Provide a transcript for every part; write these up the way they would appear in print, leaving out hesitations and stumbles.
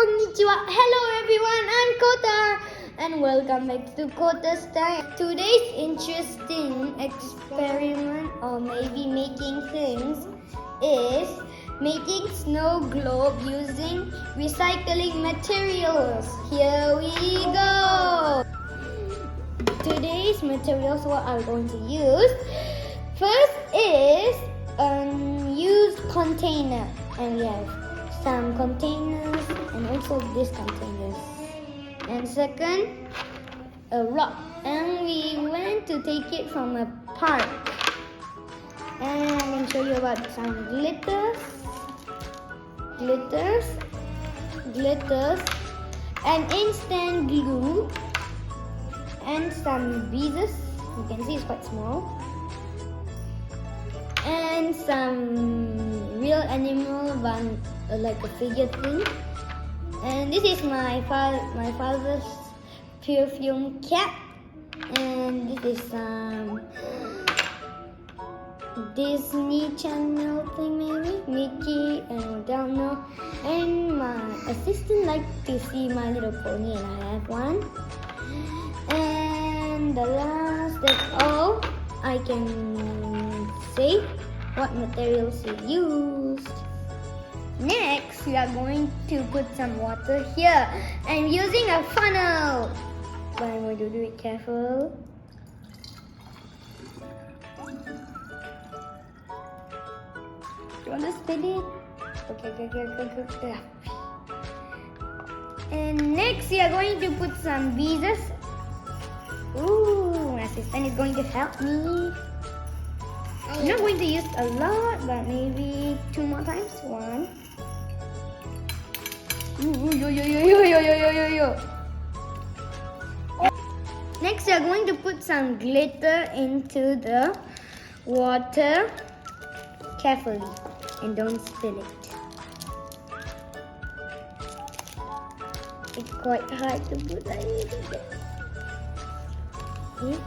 konnichiwa. Hello everyone, I'm Kota and welcome back to Kota's Time. Today's interesting experiment or maybe making things is making snow globe using recycling materials. Here we go. Today's materials what I'm going to use. First is used container, and we have some containers and also these containers. And second, a rock, and we went to take it from a park. And I'm going to show you about some glitters, and instant glue, and some beads. You can see it's quite small. And some real animal, like a figure thing. And this is my father's perfume cap. And this is some Disney Channel thing, maybe Mickey, and I don't know. And my assistant liked to see My Little Pony, and I have one. And the last, that's all I can say what materials we used. Next, we are going to put some water here. I'm using a funnel, but I'm going to do it careful. You want to spin it? Okay. And next, we are going to put some beads. Ooh, my assistant is going to help me. I'm not going to use a lot, but maybe 2 more times. 1. Next, we are going to put some glitter into the water carefully and don't spill it. It's quite hard to put like this. Okay.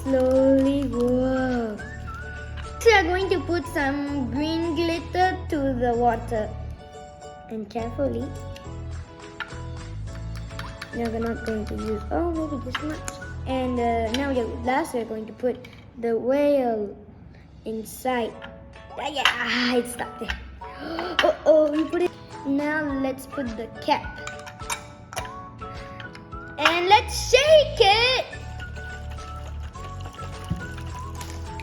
Slowly work. We are going to put some green glitter to the water, and carefully. Now we're not going to use maybe this much. And now last we're going to put the whale inside. Yeah, it's stuck there. We put it. Now let's put the cap, and let's shake it.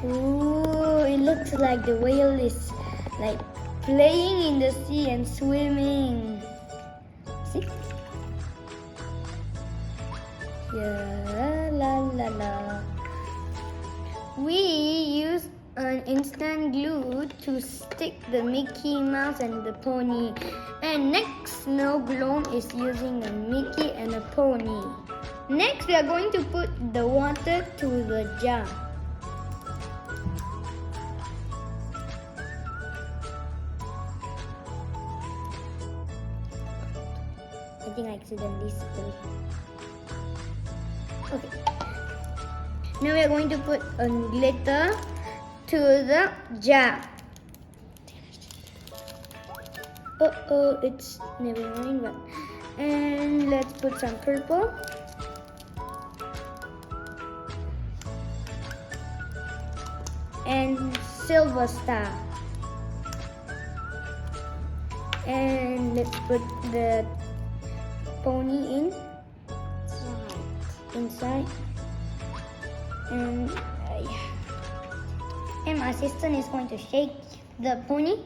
Ooh, it looks like the whale is like playing in the sea and swimming. See? Yeah, la. We used an instant glue to stick the Mickey Mouse and the pony. And next, snow globe is using a Mickey and a pony. Next, we are going to put the water to the jar. I think I accidentally spilled. Okay. Now we are going to put a glitter to the jar. It's never mind. But and let's put some purple. And silver star. And let's put the pony inside. And my assistant is going to shake the pony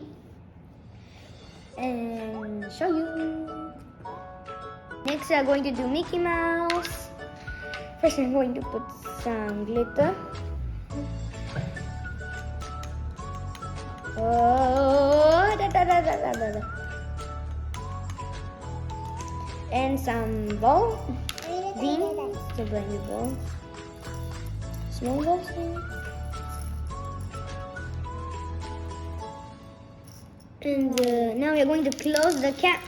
and show you. Next, we are going to do Mickey Mouse. First, I'm going to put some glitter. And some balls. Beans. So blended balls. Small balls maybe. And now we're going to close the cap.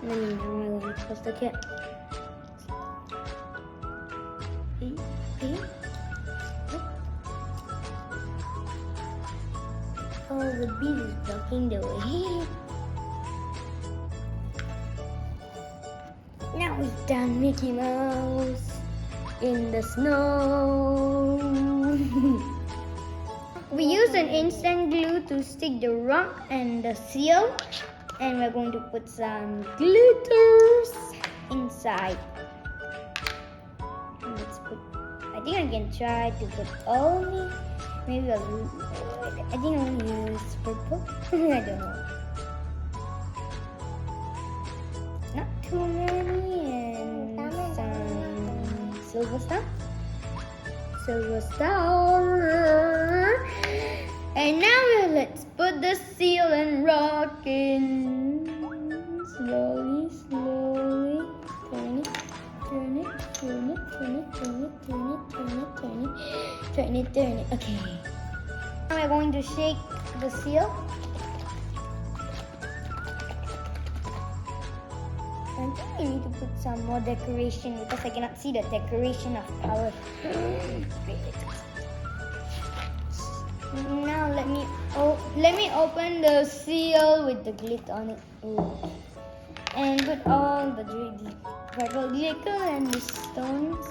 Now I'm going to close the cap. Oh, the bees is blocking the way. Now we've done Mickey Mouse in the snow. We use an instant glue to stick the rock and the seal, and we're going to put some glitters inside. Let's put, I think I can try to put only, maybe I think I'm gonna use purple. I don't know. Not too many, and some silver stuff. Silver star. And now let's put the seal and rock in. Slowly, slowly. Turn it. Okay. Now we're going to shake the seal. I think we need to put some more decoration because I cannot see the decoration of our. Now let me open the seal with the glitter on it. Ooh. And put all the purple glitter and the stones.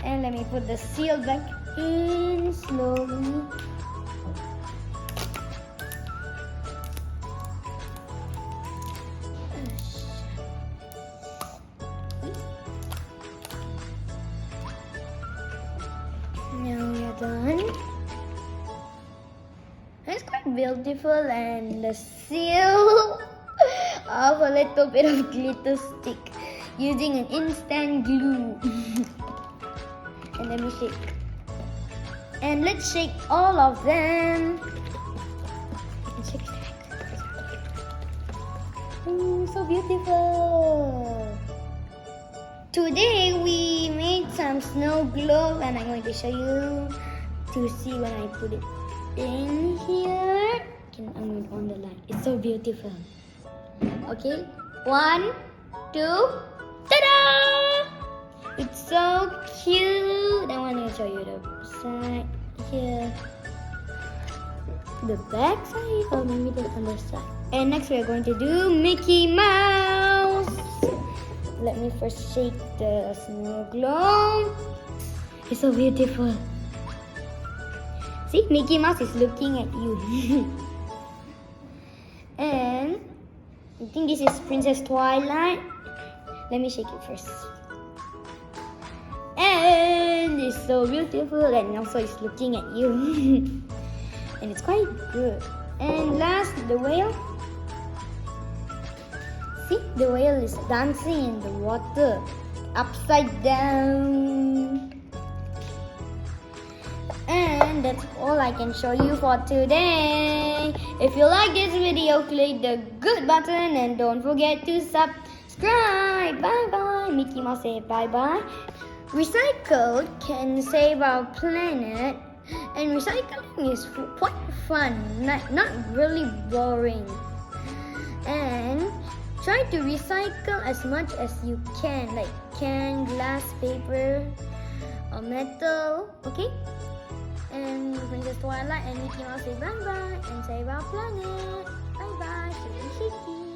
And let me put the seal back in slowly. Now we are done. It's quite beautiful, and the seal of a little bit of glitter stick using an instant glue. And let me shake. And let's shake all of them. And shake. Ooh, so beautiful. Today we made some snow globe, and I'm going to show you to see when I put it in here. I'm going to on the light. It's so beautiful. Okay, 1, 2, ta-da! It's so cute. I want to show you the side here, the back side, or maybe the other side. And next we're going to do Mickey Mouse. Let me first shake the snow globe. It's so beautiful. See, Mickey Mouse is looking at you. And I think this is Princess Twilight. Let me shake it first. And it's so beautiful, and also it's looking at you. And it's quite good. And last, the whale. See, the whale is dancing in the water, upside down. And that's all I can show you for today. If you like this video, click the good button and don't forget to subscribe. Bye bye. Mickey Mouse say bye bye. Recycle can save our planet, and recycling is quite fun, not really boring. And try to recycle as much as you can, like can, glass, paper, or metal. Okay? And Princess Twilight and Mickey Mouse say bye bye and save our planet. Bye bye. Shaky shaky.